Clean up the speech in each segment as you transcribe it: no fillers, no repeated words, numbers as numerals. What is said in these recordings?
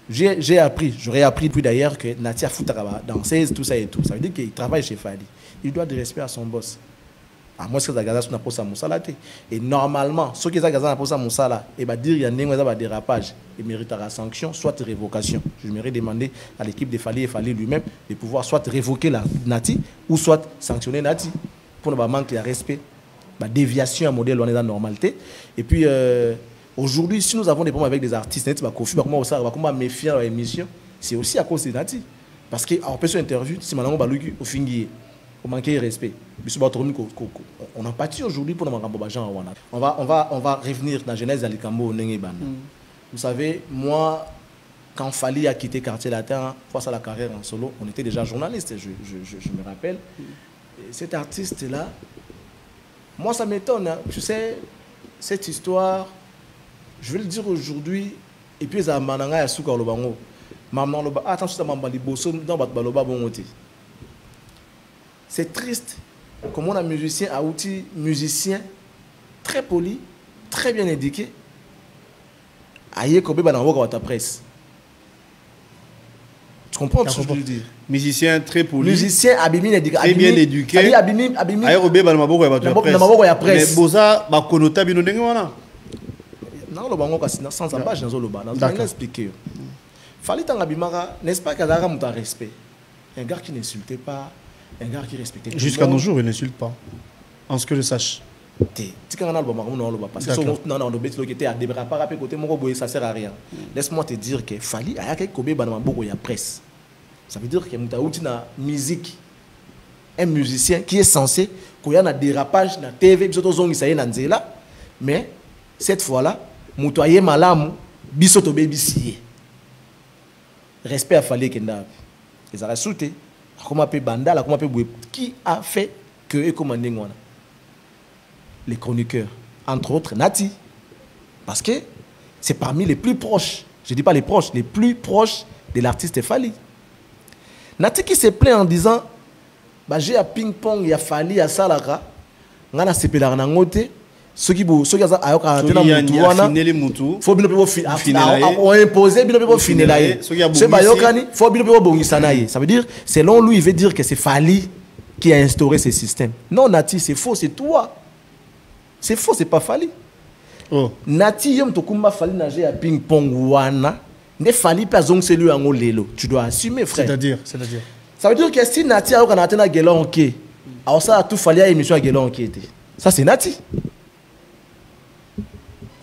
J'ai appris, j'aurais appris puis d'ailleurs que Natia Foutaraba, danseuse, tout ça et tout. Ça veut dire qu'il travaille chez Fali. Il doit de respect à son boss. À moi, ce que ça gagne, c'est pour Moussala. Et normalement, ceux qui ont pour Moussala, et bah dire il y a un dérapage, il méritera sanction, soit révocation. Je m'aurais demandé à l'équipe de Fali et Fali lui-même de pouvoir soit révoquer la Nati ou soit sanctionner Nati pour ne pas manquer de respect, bah, déviation à modèle on est dans la normalité. Et puis aujourd'hui, si nous avons des problèmes avec des artistes, comment méfier dans l'émission, c'est aussi à cause de Nati. Parce qu'en plus interview, si maintenant on au finir, on manque de respect. On a pâti aujourd'hui pour nous on va revenir dans la genèse d'Alikambo. Vous savez, moi, quand Fali a quitté Quartier Latin, face à la carrière en solo, on était déjà journaliste, je me rappelle. Et cet artiste-là, moi ça m'étonne, hein. Tu sais, cette histoire, je vais le dire aujourd'hui, et puis ça m'a dit à Souka Lobango. Attention, c'est triste comment un musicien a outil musicien très poli, très bien éduqué. Aïe, Kobe dans ta presse. Tu comprends ce que je veux dire? Musicien très poli. Musicien éduqué. Très bien éduqué. Aïe, Kobe dans la presse. Mais Boza, ma connotation bien n'engagé wana. Non, le bango sans embâche dans le bas. Dans le expliquer. Fallait t'en abimara, n'est-ce pas qu'à la mon respect. Un gars qui n'insultait pas. Un gars qui respectait. Jusqu'à nos jours, il n'insulte pas. En ce que je sache. Parce que ça sert à rien. Laisse-moi te dire que Fali a la presse. Ça veut dire que une musique, un musicien qui est censé qu'il y a un dérapage dans la TV, mais cette fois-là, Moutoye Malam, Bisoto Baby. Respect à Fali Kenda. Ils ont sauté. Qui a fait que les chroniqueurs, entre autres Nati, parce que c'est parmi les plus proches, je ne dis pas les proches, les plus proches de l'artiste Fali. Nati qui se plaint en disant bah, j'ai un ping-pong, il y a Fali, il y a Salaka, il y a Nangote, ceux qui ont imposé, ça veut dire, selon lui, il veut dire que c'est Fali qui a instauré ce système. Non, Nati, c'est faux, c'est toi. C'est faux, c'est pas Fali. Oh. Nati, yom tokumba Fali nager à ping-pong wana, ne Fali pas zong c'est lui en lelo. Tu dois assumer, frère. C'est-à-dire. Ça veut dire que si Nati a eu un atteint Gelon ok, alors ça a tout Fali à émission à Gelon ok. Ça c'est Nati.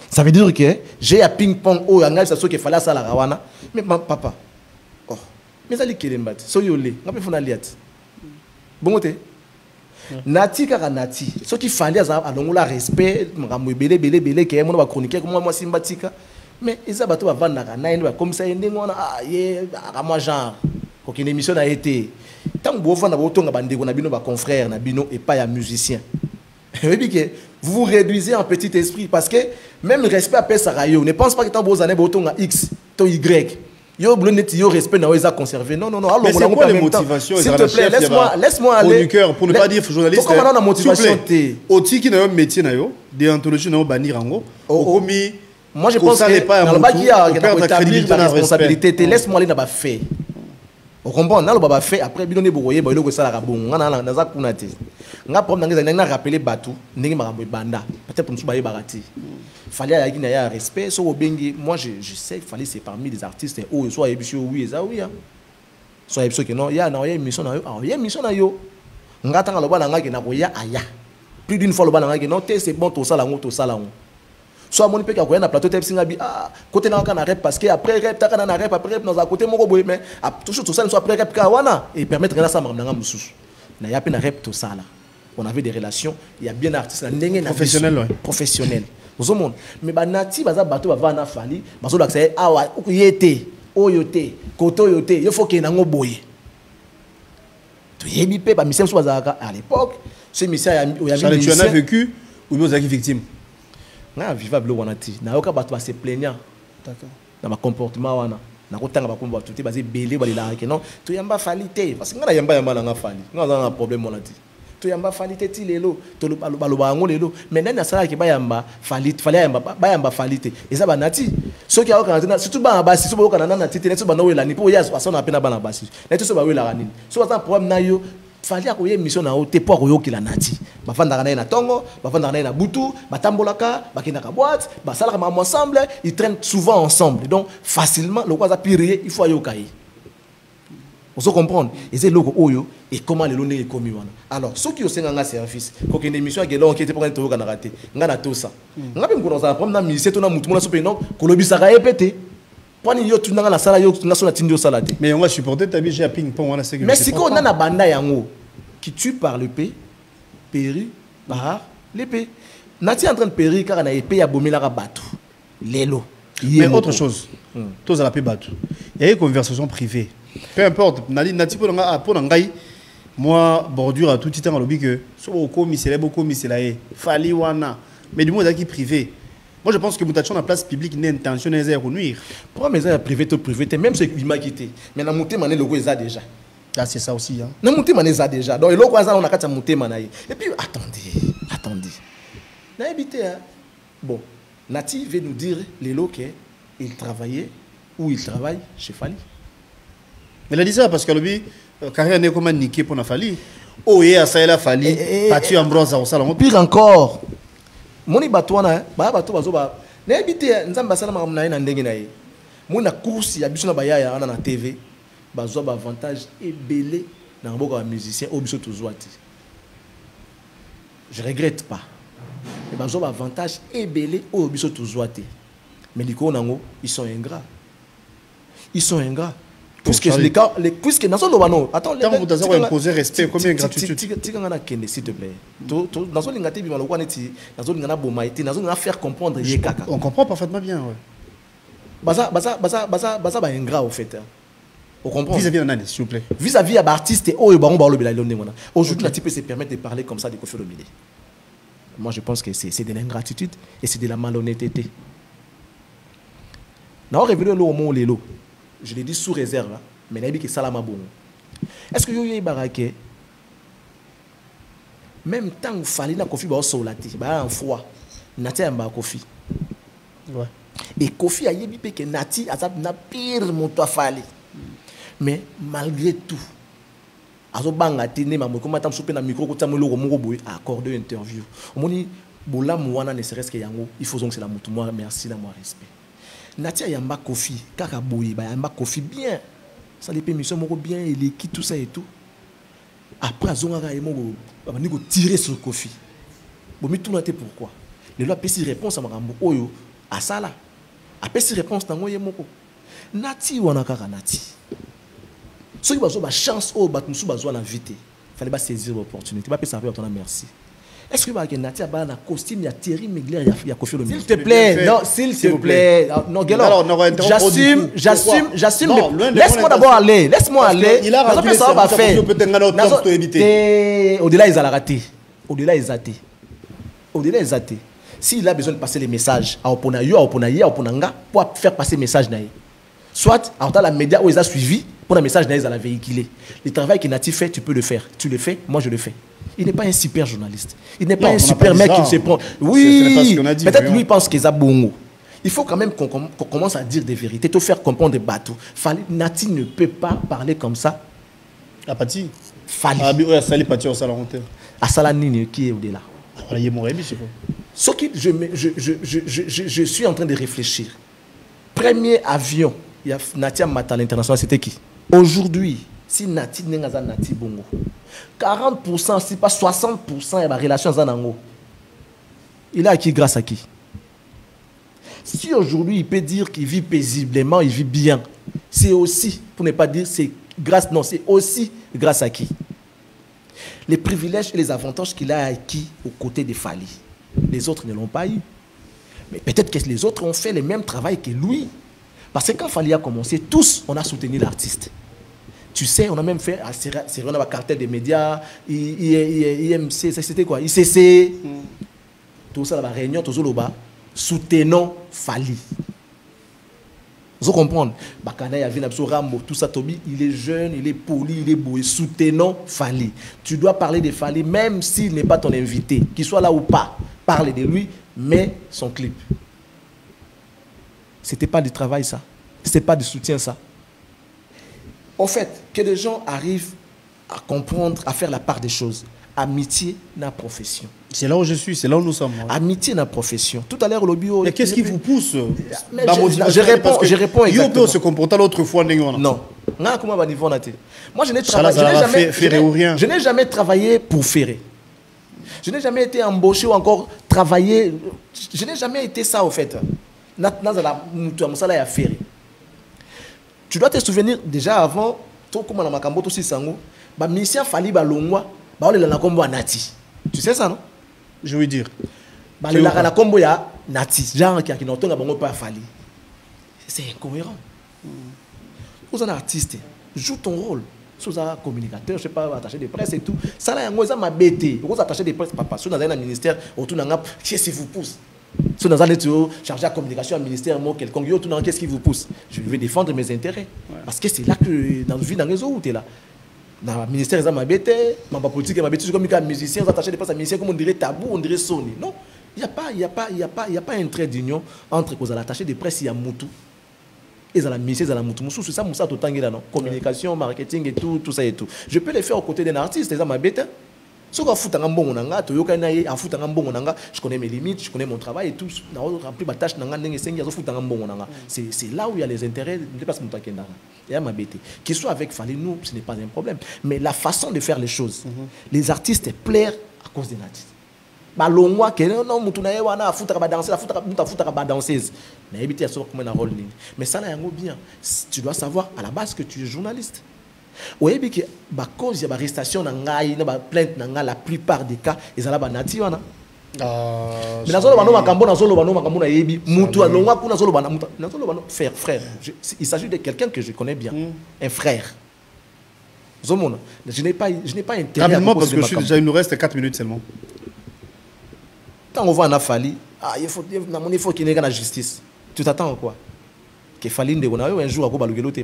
Ça veut dire que j'ai un ping-pong au yangal ça qu'il fallait ça la rawana. Mais papa, oh, mais ça li kelembat, so yole, on peut faire liat. Bon côté. Nati kaka Nati, ce qu'il fallait à l'ongola respect, m'amou belé que mon va chroniquer comme moi simbatika. Mais ils a bateau va vendre na comme ça ndé ngona ah yé à moi genre. Aucune émission a été. Tant que vous vendre autant bandeko na bino ba confrère na bino et pas ya musicien. Vous vous réduisez en petit esprit parce que même le respect à Pessarayo, ne pense pas que tant vos années autant à X, to Y. Yo blonnet yo respect na oza conservé. Non. Mais c'est quoi les motivations? S'il te plaît, laisse-moi aller. Chroniqueur, pour ne pas dire journaliste. Pourquoi on a motivation té? Oti qui n'a un métier na yo, déontologie na bannir ango. Moi je pense que dans le bas qui a la responsabilité, laisse-moi aller dans fait. On comprend, on a fait après bidonné bourroyer, il y a ça la rabon, on a dans kunate. On a problème dans les rappeler Batou, n'est pas banda, peut-être pour nous bailler barati. Fallait y a un respect, so bengi, moi je sais qu'il fallait c'est parmi les artistes ou soit émission oui ça oui. Soit émission que non, il y a une mission na yo, il y a une mission na yo. On attend le bas na koya aya. Plus d'une fois le bas na non, c'est bon tout ça là, tout ça là. Soit mon père qui a un plateau de Singabi, côté dans un rep parce que après rep, tu as un rep, après rep, dans un côté mon mais toujours tout ça, soit après rep, et permettre de ça, madame Moussou. Il y a peine rep tout ça là. On avait des relations, il y a bien artistes, professionnels. Mais Nati, baza bateau va na Fali, bazo l'accès, yete, oyote, koto yote, il faut qu'il y ait un boye. Tu y es bipé, bah, Michel Soazaka à l'époque, ce Michel tu en as vécu ou nous avons victime? Na vivable wanati na yoka bato ba se plaignant d'accord dans ma comportement wana na kotanga ba komba tout basé belé ba la ke non to yamba Fali te parce que ngana yamba na nga Fali nga za un problème wanati to yamba falite ti lelo to baloba ngo lelo mais nani asala ki ba yamba falite yamba falite eza ba nati soki ya okana surtout ba basi so ba okana na tite neto ba no wela ni po ya so na pena ba na basi neto so ba wela kanini so ba problème na yo fali ya koye mission na o te po koyokila nati bafandaka na na tongo bafandaka na butu batambolaka bakendaka boîte basalaka ma ensemble ils traînent souvent ensemble donc facilement le quoi ça pire il faut ayokai. On se comprendre. Et c'est logo oyo et comment les longs est commis wana. Alors ceux qui ont un service, quand une émission qui est là qui était pour un tour qu'on a raté, on a tout ça. On a même qu'on a problème na ministère on a mutu on a soupé non, kolobi ça a pété. Pour ni yo tu na la sala yo na so na tindio salade. Mais on va supporter ta vie j'ai ping pong on a sécurité. Mais si qu'on a na banda yango qui tue par l'épée, péri par l'épée. Nati en train de périr car on a épée à bomber la bateau. Lelo. Mais autre chose. Tous à la paix bateau. Il y a une conversation privée. Peu importe, nati pour ngai moi bordure à tout temps dans lobby que so komi c'est là fali wana mais du monde qui privé. Moi je pense que mutation en place publique n'est intention de nuire. Pour mes amis privé to privé même ce qui m'a quitté. Mais na monter mané logo ça déjà. Ah c'est ça aussi hein. Na monter mané ça déjà. Donc le logo ça on a qu'à monter mané. Et puis attendez. Na habité hein. Bon, Nati veut nous dire les locs il travaillait ou il travaille chez Fali. Mais il a dit ça parce que le carrière n'est comme niqué pour la Fali. Oh, et à ça, il a fallu. Patu Ambrose au salon. Pire encore. Moni batouana, bateau bazoba. N'habité, nous avons passé la marmite na ndenge na ye. Mon course, il y a biso na baya na TV. Bazoba avantage et belé dans beaucoup de musiciens au biso toujours. Je regrette pas. Mais bazoba avantage et belé au biso toujours. Mais les Konango, ils sont ingrats. Ils sont ingrats. Puisque les cas, puisque dans le Wano, attends, quand vous avez imposé respect, combien gratuité? S'il te plaît. Dans le Lingati, dans le Lingana Bomaïti, dans le Lingana faire comprendre. On comprend parfaitement bien. Baza ingrat au fait. On comprend. Vis-à-vis d'un année, s'il vous plaît. Vis-à-vis d'un artiste et au baron Barolo Belaïlon. Aujourd'hui, Nati peut se permettre de parler comme ça de Kofi Olomide. Moi, je pense que c'est de l'ingratitude et c'est de la malhonnêteté. Nous avons révélé le moment où les lots. Je l'ai dit sous réserve, mais il a dit que ça l'a bon. Est-ce que vous avez baraqué? Même temps où il fallait que Kofi soit solati, un froid, Nati a un Kofi. Et Kofi a dit que Nati a un pire monto à fali. Mais malgré tout, azo banga tene mamu comme tam souper na micro ko tamolo ko moko boy accorder interview. Omoni bola mwana ne serait-ce que yango, il faut donc c'est la moto moi merci la moi respect. Natia yamba Kofi, kaka boye ba yamba Kofi bien. Ça les permissions moko bien et l'équipe tout ça et tout. Après azonga moko ba ni ko tirer sur Kofi. Bon mi tout naté pourquoi? Le loi pesi réponse à makambo oyo à ça là. A pesi réponse tango ye moko. Nati wana kaka Nati. Ceux qui ont chance au batmusu bazwa l'invité. Fallait pas saisir l'opportunité. Pas ça faire ton merci. Est-ce que Nati a un costume, il y a Thierry Mugler, il y a Kofi Olomide. S'il te plaît, non, s'il te plaît. Non, j'assume. Laisse-moi d'abord aller. Laisse-moi aller. Il a raté ça va faire. Au-delà, ils ont raté. Au-delà, ils ont raté. Au-delà, ils ont raté. S'il a besoin de passer les messages à Oponayo, à Oponaya, à Oponanga, pour faire passer les messages, soit à la média où ils ont suivi, pour le message à la véhiculer. Le travail que Nati fait, tu peux le faire. Tu le fais, moi je le fais. Il n'est pas un super journaliste. Il n'est pas un super mec qui se prend. Oui, peut-être lui il pense qu'il a bon. Il faut quand même qu'on commence à dire des vérités, te faire comprendre des bateaux. Nati ne peut pas parler comme ça. Apati. Fali. Sali Pati au salon. À Salanini qui est au-delà. Ce qui je suis en train de réfléchir. Premier avion, il y a Nati Mata l'international, c'était qui? Aujourd'hui, si Nati n'est pas Nati Bongo, 40%, si pas 60%, il y a des relations avec Nango. Il est acquis grâce à qui? Si aujourd'hui il peut dire qu'il vit paisiblement, il vit bien, c'est aussi, pour ne pas dire c'est grâce, non, c'est aussi grâce à qui? Les privilèges et les avantages qu'il a acquis aux côtés de Fali. Les autres ne l'ont pas eu. Mais peut-être que les autres ont fait le même travail que lui. Parce que quand Fali a commencé, tous, on a soutenu l'artiste. Tu sais, on a même fait, c'est un cartel des médias, IMC, c'était quoi? ICC, tout ça, la réunion, tout ça, soutenons Fali. Vous comprenez? Bakana ya vina Rambo, tout ça Tobi, il est jeune, il est poli, il est beau, et soutenant Fally. Tu dois parler de Fally même s'il n'est pas ton invité, qu'il soit là ou pas. Parle de lui, mais son clip. C'était pas du travail ça. C'était pas du soutien ça. En fait, que les gens arrivent à comprendre, à faire la part des choses. Amitié n'a profession. C'est là où je suis, c'est là où nous sommes. Amitié n'a profession. Tout à l'heure, le bio. Mais qu'est-ce qui vous pousse? Je réponds exactement. Yo se comporta l'autre fois. Non. Moi, je n'ai jamais travaillé pour Ferré. Je n'ai jamais été embauché ou encore travaillé. Je n'ai jamais été ça, au fait. Tu dois te souvenir, déjà avant, mission Fally Balongwa. Tu sais ça, non? Je veux dire. La combo ya Nati, genre qui n'ont pas Fally. C'est incohérent. Vous êtes un artiste, joue ton rôle. Si vous êtes un communicateur, je ne sais pas, attaché de presse et tout, ça là, vous êtes bêté. Vous êtes attaché de presse, papa. Si vous êtes dans un ministère, autour d'un gars, qu'est-ce qui vous pousse? Si vous êtes chargé de communication, un ministère, quelconque, qu'est-ce qui vous pousse? Je vais défendre mes intérêts. Ouais. Parce que c'est là que, dans la vie, dans les autres, tu es là. Dans le ministère, ils ont bêté, dans la politique, ils ont bêté, comme un musicien, ils ont attaché de presse à un ministère, comme on dirait tabou, on dirait Sony. Non, il n'y a pas un trait d'union entre les attachés de presse et Moutou. Ils ont la ministère, ils ont la Moutou. C'est ça, Moussa, tout le temps, communication, marketing et tout ça et tout. Je peux les faire aux côtés d'un artiste, ils ont bêté. Je connais mes limites, je connais mon travail et tout. C'est là où il y a les intérêts. Qu'il soit avec Fally, nous, ce n'est pas un problème. Mais la façon de faire les choses, les artistes plairent à cause des artistes. Mais ça, bien. Tu dois savoir à la base que tu es journaliste. Oui, mais que cause il y a arrestation plainte la plupart des cas ils ont banati wana mais frère il s'agit de quelqu'un que je connais bien un frère je n'ai pas intérêt rapidement parce que il nous reste 4 minutes seulement quand on voit un Fally il faut qu'il y ait la justice tu t'attends à quoi que Fally un jour à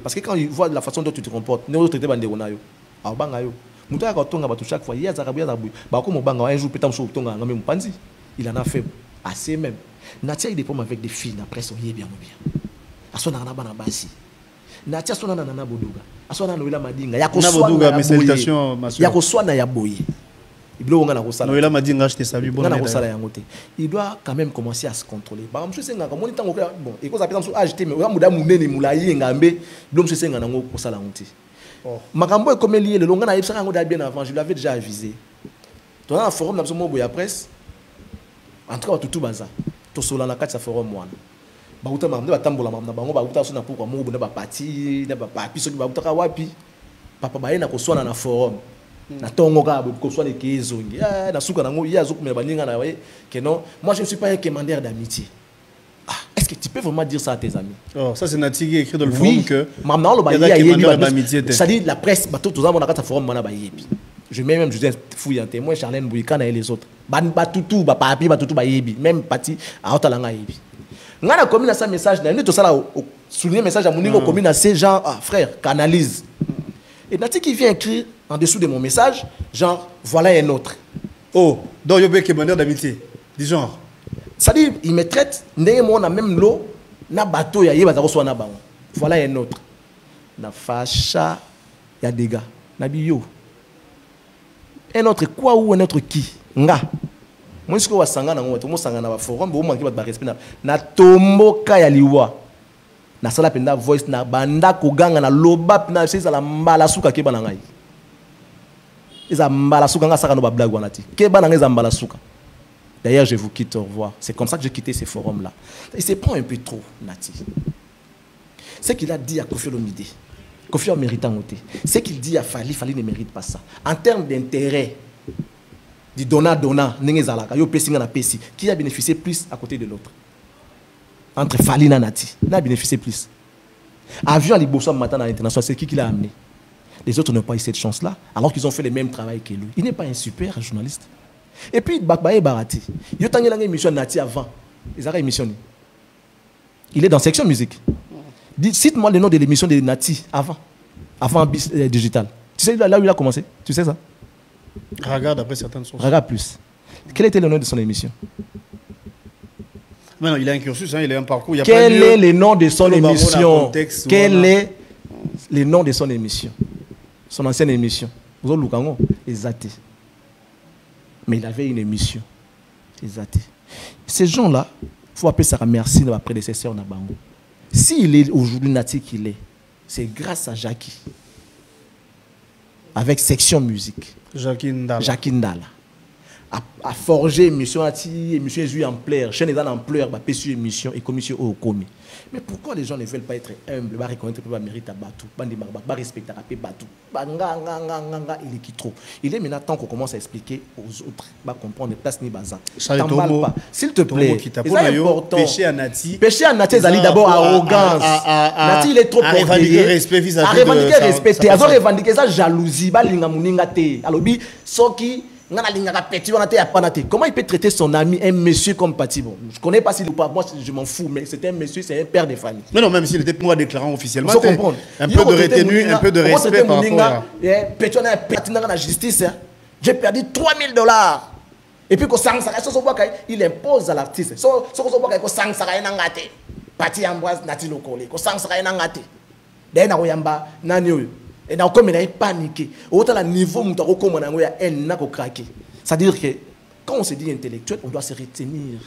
parce que quand il voit la façon dont tu te comportes, ne traiter bande gonayo. A bangayo. Muto ya tonga batu chaque fois, ya zakabuya zabu. Ba ko mo banga un jour petam so tonga ngame mpanzi. Il en a fait assez même. Natia il des problèmes avec des filles après son bien bien. Asona na bana basi. Natia sona na nana boduga. Asona no ila madinga. Ya ko boduga mes salutations ma soeur. Ya ko sona ya boye. Il doit quand même commencer à se contrôler. Bon, je l'avais déjà avisé. Dans un forum, la presse, en tout cas, tout bazar. Tout sur la carte, ça forum moi. Na tongo ka ko soit les kezongi na suka nango ya zokumela baninga na ouais que non moi je ne suis pas un commandeur d'amitié. Est-ce que tu peux vraiment dire ça à tes amis? Oh, ça c'est Nati qui écrit dans le forum que maintenant le ça dit la presse bato tous avons na kata forum mana ba yebi. Je mets même Julien Fouille en témoin Charlène Bouyikana et les autres. Ba tutu ba papi ba tutu ba yebi même parti à otalanga yebi. Ngana commune ça message na to sala souligner message à moningo commune à ces gens frère canalise. Et Nati qui vient écrire en dessous de mon message, genre, voilà un autre. Oh, donc il y a un demandeur d'amitié, du genre. Ça dit, il me traite, on a même l'eau, na bateau, il y a voilà un autre. Na facha, il y a des gars. Na bio. Un autre quoi ou un autre qui? Nga. Moi, je suis sangana, tout le monde sangana, forum, vous manquez de respect. Na tombo kaya liwa. Na sala penda voice na banda kuganga na loba na sisa la mbala suka ke banangai. Isa mbala suka nga saka no ba blague wanati. Ke banangai za mbala suka. D'ailleurs, je vous quitte, au revoir. C'est comme ça que j'ai quitté ces forums-là. Il se prend un peu trop, Nati. Ce qu'il a dit à Kofi Olomide, Kofi Olomide mérite en ôter. Ce qu'il dit à Fally, Fally ne mérite pas ça. En termes d'intérêt, du donnant, qui a bénéficié plus à côté de l'autre? Entre Fally et Nati, il a bénéficié plus. Avion à Liboso matin à l'international, c'est qui l'a amené? Les autres n'ont pas eu cette chance-là, alors qu'ils ont fait le même travail que lui. Il n'est pas un super journaliste. Et puis, Bakbaye Barati, il y a une émission Nati avant. Ils ont émissionné. Il est dans section musique. Cite-moi le nom de l'émission de Nati avant Digital. Tu sais là où il a commencé? Tu sais ça? Regarde après certaines sources. Regarde plus. Quel était le nom de son émission? Non, il a un cursus, hein, il a un parcours. Il y a Quel pas est le nom de son émission? Quel voilà. est le nom de son émission? Son ancienne émission. Vous avez Lukango, exacté. Mais il avait une émission. Exacté. Ces gens-là, il faut appeler ça merci de ma prédécesseur Nabango. S'il est aujourd'hui Nati qu'il est, c'est grâce à Jackie. Avec section musique. Jackie Ndala. A forger émission, émission est en pleurs, chaîne est en pleurs, bah sur émission et commission au commis. Mais pourquoi les gens ne veulent pas être humbles, reconnaître que mérite à Batou, respecter à Batou, il est qui trop. Il est maintenant temps qu'on commence à expliquer aux autres, comprendre les places ni bazar. S'il te plaît, c'est important. Péché à Nati, c'est d'abord arrogance. Nati il est trop orgueilleux. À revendiquer respect vis-à-vis de. À revendiquer respect. À revendiquer ça jalousie, balinga muninga te. Alobi soki. Comment il peut traiter son ami, un monsieur comme Patibo? Je ne connais pas s'il ou pas, moi je m'en fous, mais c'est un monsieur, c'est un père de famille. Mais non, même s'il était pour déclarant officiellement, il faut comprendre. Un peu de retenue, un peu de respect par rapport à la justice. J'ai perdu $3 000. Et puis, il impose à l'artiste. Pati Ambroise Nati Lokole, et donc, comme il a paniqué, autant le niveau où on a un craqué. C'est-à-dire que quand on se dit intellectuel, on doit se retenir.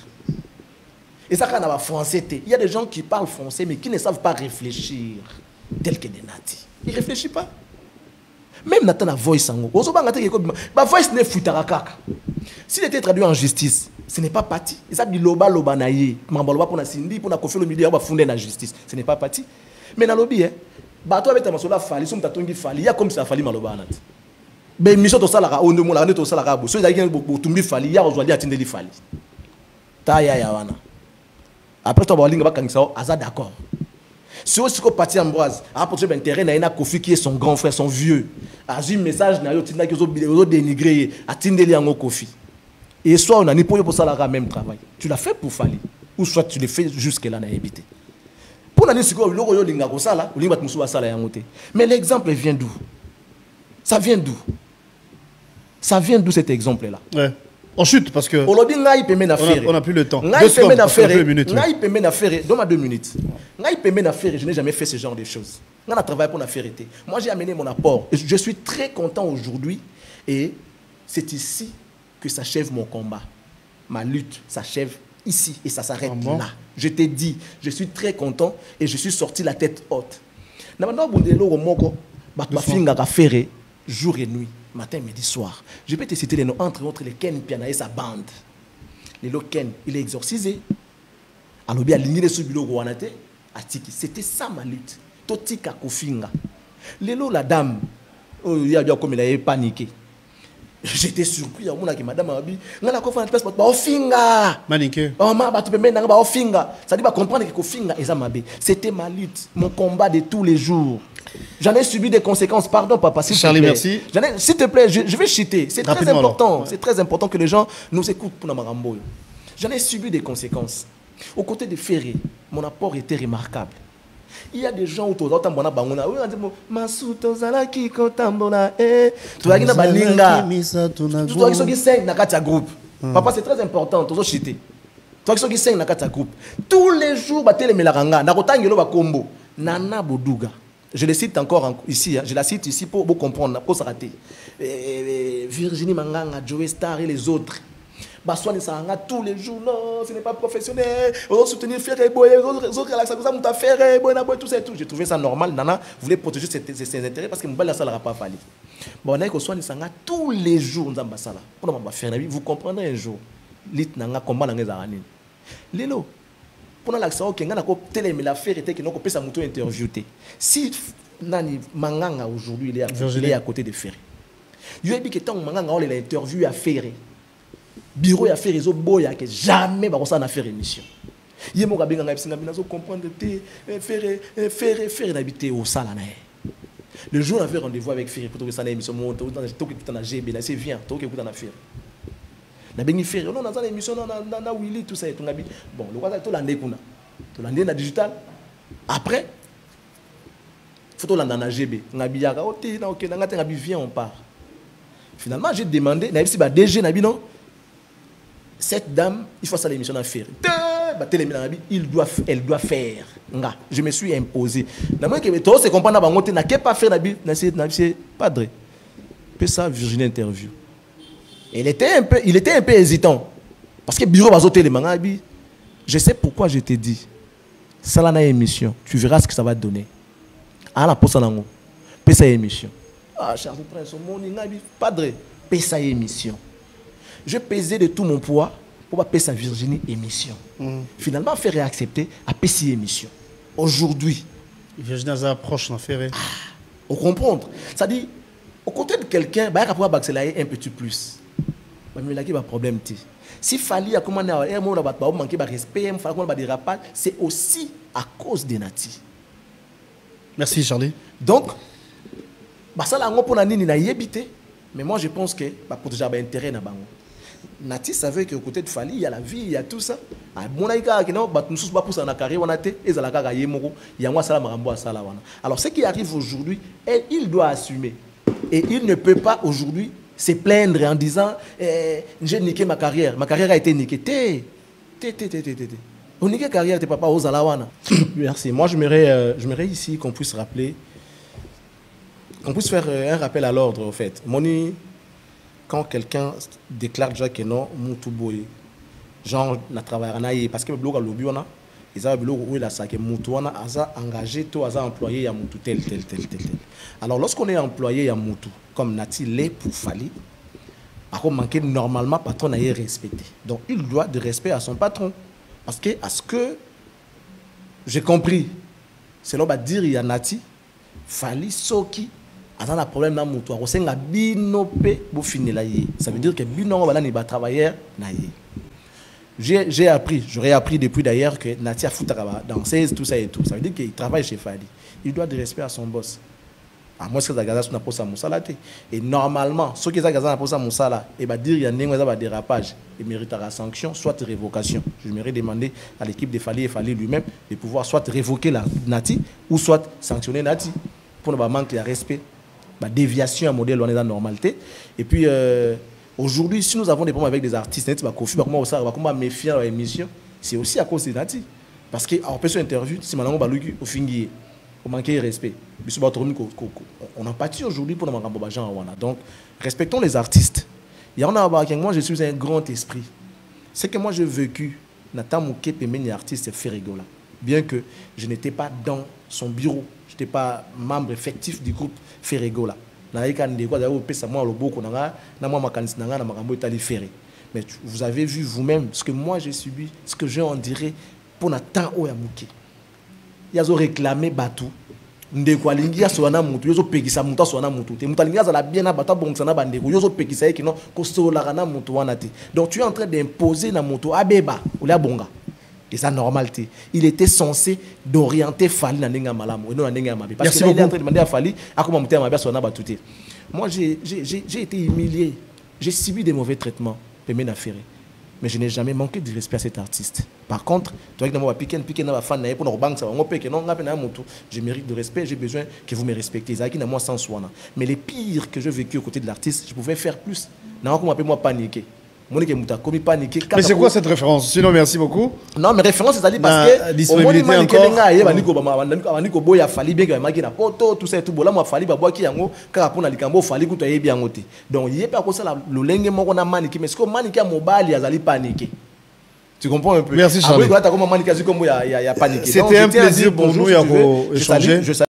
Et ça, quand on a français, il y a des gens qui parlent français, mais qui ne savent pas réfléchir, tel que des Nati. Ils ne réfléchissent pas. Même Nathan a voice en haut. La voice n'est futaraka. S'il était traduit en justice, ce n'est pas parti. Et ça dit loba loba naïe. Mambaloba pour la Sindi, pour la Kofi le milieu, on va fonder la justice. Ce n'est pas parti. Mais dans le lobby, bato avec ta masola fali, somme tatongi fali, il y a comme ça fali maloba anat. Mais mission to salara, on ne moula ne to salara bo. So il y a beaucoup tumbi fali, il y a aujourd'hui atteindre fali. Ta ya wana. Après toi balinga ba kangisa aza d'accord. Si aussi ko parti Ambroise, a porté intérêt na ina Kofi qui est son grand frère, son vieux. A eu message na yo tinda ki zo dénigrer, atteindre yango Kofi. Et soit on a ni pour salara même travail. Tu l'as fait pour fali ou soit tu le fais jusque là na éviter. Mais l'exemple vient d'où? Ça vient d'où? Ça vient d'où cet exemple-là? Ouais. On chute parce que on n'a plus le temps. Donne-moi 2 minutes. Je n'ai jamais fait ce genre de choses. On a travaillé pour la vérité. Moi, j'ai amené mon apport. Je suis très content aujourd'hui et c'est ici que s'achève mon combat. Ma lutte s'achève ici et ça s'arrête là. Je t'ai dit, je suis très content et je suis sorti la tête haute. Jour et nuit, matin, midi, soir. Je peux te citer les noms, entre autres les Ken Piana et sa bande. Les Ken, il est exorcisé. C'était ça ma lutte. Totika Kofinga. La dame, il y a comme il a paniqué. J'étais surpris à mon que madame a dit ngala ko fa passe ba ofinga maniqué oh ma ba tu peux maintenant ba ofinga ça dit ba comprendre que ofinga ezamabe. C'était ma lutte, mon combat de tous les jours. J'en ai subi des conséquences, pardon papa s'il te plaît. Charlie, merci. S'il te plaît, je vais chuter, c'est très important, c'est très important que les gens nous écoutent pour Namarambo. J'en ai subi des conséquences. Aux côtés de Ferré, mon apport était remarquable. Il y a des gens où tu as dit Masuto Zalaki Kotambona tu as dit Balinga tu as dit 5 na kati groupe. Papa, c'est très important, tu as chité. Tu as dit 5 na kati groupe. Tous les jours batele melaranga na kotangelo ba kombo Nana Boduga. Je le cite encore ici, je la cite ici pour comprendre, pour s'arrêter. Virginie Manganga, Joe Star et les autres. Bassoine Saranga tous les jours, non, ce n'est pas professionnel. On doit soutenir Ferré, tout ça et tout. J'ai trouvé ça normal. Nana voulait protéger ses intérêts parce que Mbala ça n'aura pas fallu. Bon, on a que Saranga tous les jours, vous comprendrez un jour. Lit nanga combat nanga zarani. Lelo. Pour l'accès au Kenga, télé mais l'affaire était que nous peut sa moto interviewé. Si Nani Manganga aujourd'hui il est à côté de Ferré. Il y a dit que tant Manganga on l'a interviewé à Ferré. Bureau a fait réseau boya que jamais va ça na faire émission. Il mo gabenga ngapsinga binazo comprendre faire d'habiter au sala na. Le jour on avait rendez-vous avec Ferré pour que ça na émission monte dans na GB là c'est vient to que kuta na Ferré. Na bengi Ferré non na émission na Willy tout ça et tout ngabi. Bon le quoi to landé kuna. To landé na digital. Après Faut l'en a GB. Ngabiaka, ok, ok, ngabi viens, on part. Finalement, j'ai demandé, DG Nabi non. Cette dame, il faut ça l'émission à faire. Elle doit faire. Je me suis imposé. C'est comprendre n'a pas faire padre. Ça Virginie interview. Il était un peu hésitant parce que bureau bazoté les mangabi. Je sais pourquoi je t'ai dit. Ça là na émission, tu verras ce que ça va te donner. À la poste nango. Ça émission. Ah Charles Prince mon ngabi padre. Ça émission. Je pesais de tout mon poids pour payer sa Virginie émission. Finalement, faire réaccepter à payer émission. Aujourd'hui. Virginie a proche d'en faire. On comprendre. C'est-à-dire, au côté de quelqu'un, il faut accélérer un petit plus. Mais il y a un problème. Si Fali a commandé à manquer de respect, c'est aussi à cause des Nati. Merci Charlie. Donc, ça là, on a évité. Mais moi, je pense que pour déjà intérêt na bango. Nati savait qu'au côté de Fali, il y a la vie, il y a tout ça. Alors, ce qui arrive aujourd'hui, il doit assumer. Et il ne peut pas aujourd'hui se plaindre en disant j'ai niqué ma carrière a été niquée. On nique carrière, t'es papa aux alawana. Merci. Moi, je m'aimerais ici qu'on puisse rappeler. On puisse faire un rappel à l'ordre, en fait. Moni, quand quelqu'un déclare déjà que non, Moutouboy, genre, na travaillé, parce que le blog a lobby, on a, ils ont le blog où il a ça, que Moutou, on a engagé, tout, a employé, à Moutou, tel. Alors, lorsqu'on est employé à Moutou, comme Nati l'est pour Fali, par contre, manquer normalement, patron n'a pas respecté. Donc, il doit de respect à son patron. Parce que, à ce que j'ai compris, c'est là, dire, il y a Nati, Fali, Soki, attends, le problème dans Moutou, on sait que Binope, ça veut dire que Bino va travailler. J'ai appris, j'aurais appris depuis d'ailleurs que Natia Foutaraba, danseuse, tout ça et tout. Ça veut dire qu'il travaille chez Fali. Il doit de respect à son boss. À moins que Zagaza n'a pas sa moussala. Et normalement, ceux qui Zagaza n'a pas sa moussala, et bah dire il y a un dérapage, il méritera sanction, soit révocation. Je m'aurais demandé à l'équipe de Fali et Fali lui-même de pouvoir soit révoquer la Nati ou soit sanctionner Nati pour ne pas manquer de respect. Déviation à modèle, on est dans la normalité. Et puis, aujourd'hui, si nous avons des problèmes avec des artistes, comment méfier à l'émission, c'est aussi à cause de Nati. Parce qu'en plus, interview, si maintenant on au finir, on manque de respect. On en pâtit aujourd'hui pour nous gens. Donc, respectons les artistes. Il y en a moi, je suis un grand esprit. C'est que moi, j'ai vécu, Nathan Mouké, artiste Ferregola. Bien que je n'étais pas dans son bureau. Je n'étais pas membre effectif du groupe Ferregola. Mais vous avez vu vous-même ce que moi j'ai subi, ce que j'ai en dirait pour Nathan Oyamouké. Ils ont réclamé Batou. Ndekwalingi ya soana mutu yozo pekisa mutu soana mutu te mutalingi za bien na bata bon sana bandeko yozo pekisa yeki no ko sola kana mutu wana te. Donc tu es en train d'imposer na mutu abeba ou la bonga. Et ça normalité. Il était censé d'orienter Fali na nenga malamu et non na nenga mabe. Parce que il est en train de demander à Fali à comment mutu mabe soana batuté. Moi j'ai été humilié. J'ai subi des mauvais traitements pemé na ferré. Mais je n'ai jamais manqué de respect à cet artiste. Par contre, je mérite de respect, j'ai besoin que vous me respectez. Mais les pires que j'ai vécu aux côtés de l'artiste, je pouvais faire plus. Moi paniquer. Mais c'est quoi cette référence? Sinon, merci beaucoup. Non, mais référence, c'est-à-dire parce que disponibilité tu comprends un peu? Merci Charlie. C'était un plaisir pour nous d'échanger.